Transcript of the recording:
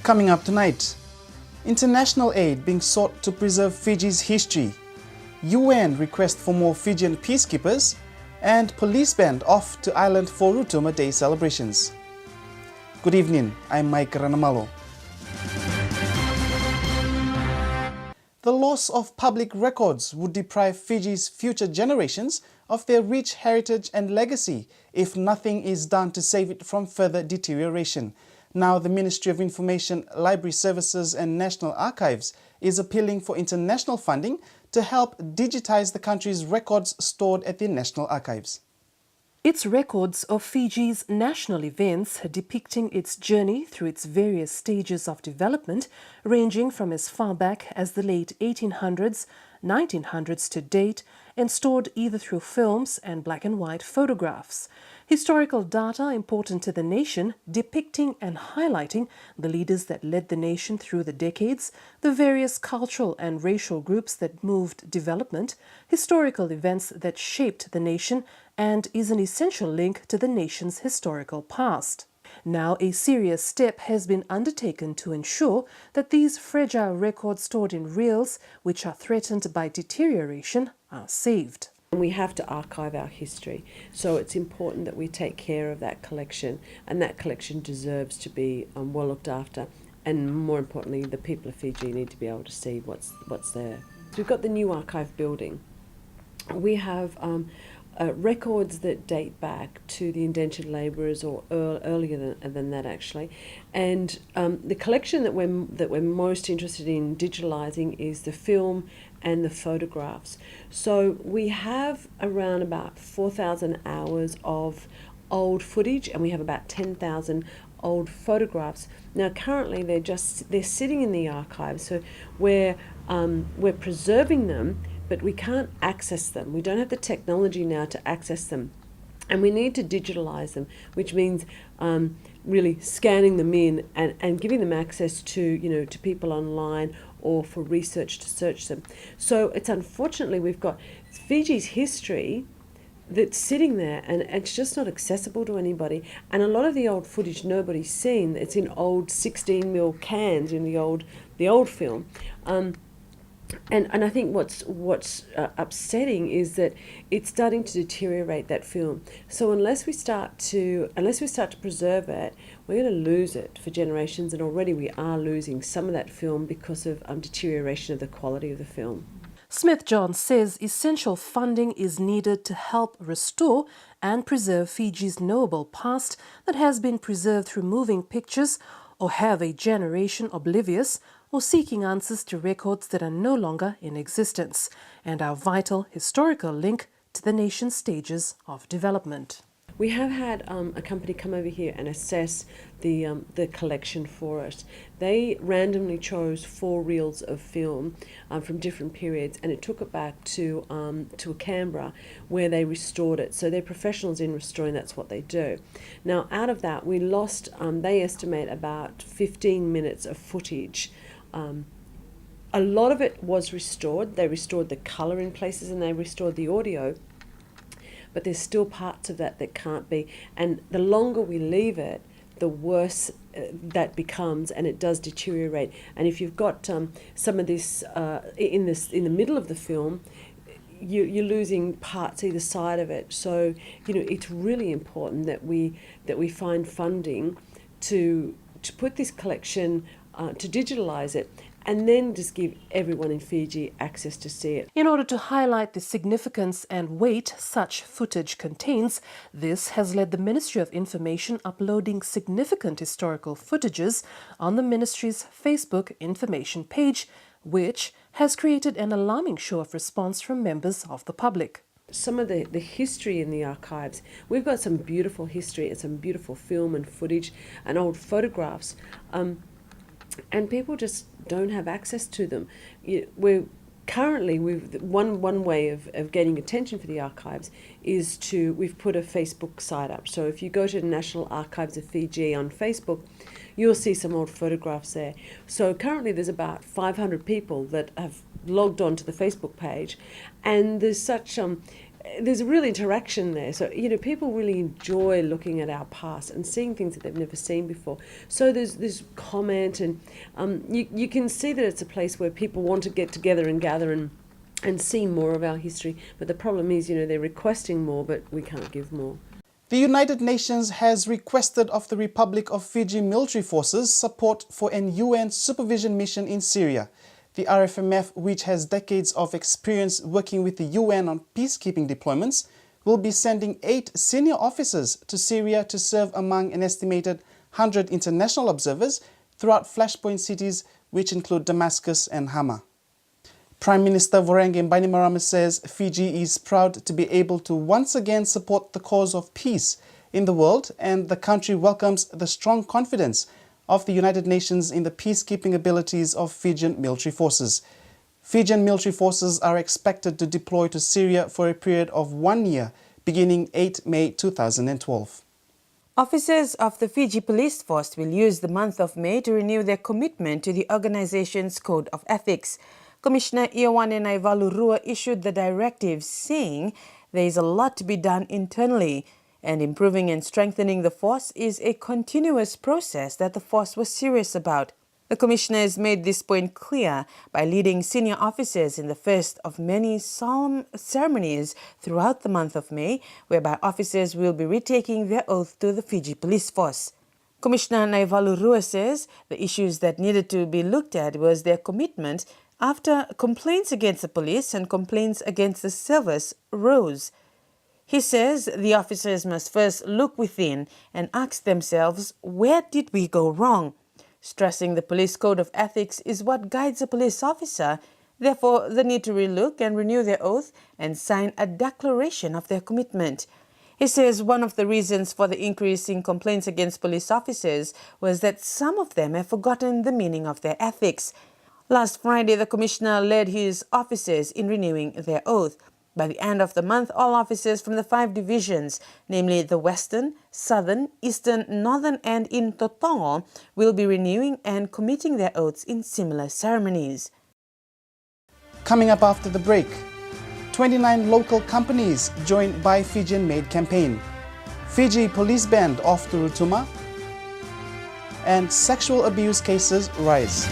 Coming up tonight, international aid being sought to preserve Fiji's history, UN request for more Fijian peacekeepers, and police band off to island for Rutuma Day celebrations. Good evening, I'm Mike Ranamalo. The loss of public records would deprive Fiji's future generations of their rich heritage and legacy if nothing is done to save it from further deterioration. Now, the Ministry of Information, Library Services and National Archives is appealing for international funding to help digitize the country's records stored at the National Archives. It's records of Fiji's national events depicting its journey through its various stages of development, ranging from as far back as the late 1800s, 1900s to date, and stored either through films and black and white photographs. Historical data important to the nation, depicting and highlighting the leaders that led the nation through the decades, the various cultural and racial groups that moved development, historical events that shaped the nation, and is an essential link to the nation's historical past. Now, a serious step has been undertaken to ensure that these fragile records stored in reels, which are threatened by deterioration, are saved. We have to archive our history, so it's important that we take care of that collection, and that collection deserves to be well looked after, and more importantly, the people of Fiji need to be able to see what's there. So we've got the new archive building. We have records that date back to the indentured labourers or earlier than that actually, and the collection that we're most interested in digitalising is the film and the photographs. So we have around about 4,000 hours of old footage, and we have about 10,000 old photographs. Now currently they're sitting in the archives, so we're preserving them, but we can't access them. We don't have the technology now to access them. And we need to digitalise them, which means really scanning them in and giving them access to people online or for research to search them. So it's unfortunately we've got Fiji's history that's sitting there and it's just not accessible to anybody. And a lot of the old footage nobody's seen. It's in old 16mm cans in the old film. And I think what's upsetting is that it's starting to deteriorate, that film. So unless we start to preserve it, we're going to lose it for generations, and already we are losing some of that film because of deterioration of the quality of the film. Smith-John says essential funding is needed to help restore and preserve Fiji's knowable past that has been preserved through moving pictures, or have a generation oblivious or seeking answers to records that are no longer in existence and our vital historical link to the nation's stages of development. We have had a company come over here and assess the collection for us. They randomly chose 4 reels of film from different periods, and it took it back to Canberra, where they restored it. So they're professionals in restoring. That's what they do. Now, out of that, we lost. They estimate about 15 minutes of footage. A lot of it was restored. They restored the colour in places, and they restored the audio. But there's still parts of that can't be, and the longer we leave it, the worse that becomes, and it does deteriorate. And if you've got some of this in the middle of the film, you're losing parts either side of it. So it's really important that we find funding to put this collection to digitalise it, and then just give everyone in Fiji access to see it. In order to highlight the significance and weight such footage contains, this has led the Ministry of Information uploading significant historical footages on the Ministry's Facebook information page, which has created an alarming show of response from members of the public. Some of the history in the archives, we've got some beautiful history and some beautiful film and footage and old photographs. And people just don't have access to them. We've one way of gaining attention for the archives is we've put a Facebook site up. So if you go to the National Archives of Fiji on Facebook, you'll see some old photographs there. So currently there's about 500 people that have logged on to the Facebook page, and there's such there's a real interaction there. So, people really enjoy looking at our past and seeing things that they've never seen before. So there's comment, and you can see that it's a place where people want to get together and gather and see more of our history. But the problem is, they're requesting more, but we can't give more. The United Nations has requested of the Republic of Fiji military forces support for an UN supervision mission in Syria. The RFMF, which has decades of experience working with the UN on peacekeeping deployments, will be sending 8 senior officers to Syria to serve among an estimated 100 international observers throughout flashpoint cities which include Damascus and Hama. Prime Minister Voreqe Bainimarama says Fiji is proud to be able to once again support the cause of peace in the world, and the country welcomes the strong confidence of the United Nations in the peacekeeping abilities of Fijian military forces. Fijian military forces are expected to deploy to Syria for a period of 1 year, beginning 8 May 2012. Officers of the Fiji Police Force will use the month of May to renew their commitment to the organization's Code of Ethics. Commissioner Ioane Naivalurua issued the directive, saying there is a lot to be done internally, and improving and strengthening the force is a continuous process that the force was serious about. The commissioner has made this point clear by leading senior officers in the first of many solemn ceremonies throughout the month of May, whereby officers will be retaking their oath to the Fiji Police Force. Commissioner Naivalurua says the issues that needed to be looked at was their commitment after complaints against the police and complaints against the service rose. He says the officers must first look within and ask themselves, where did we go wrong? Stressing the police code of ethics is what guides a police officer. Therefore, they need to relook and renew their oath and sign a declaration of their commitment. He says one of the reasons for the increase in complaints against police officers was that some of them have forgotten the meaning of their ethics. Last Friday, the commissioner led his officers in renewing their oath. By the end of the month, all officers from the 5 divisions, namely the Western, Southern, Eastern, Northern and in Totongo, will be renewing and committing their oaths in similar ceremonies. Coming up after the break, 29 local companies join Buy Fijian Made campaign, Fiji police band off to Rutuma, and sexual abuse cases rise.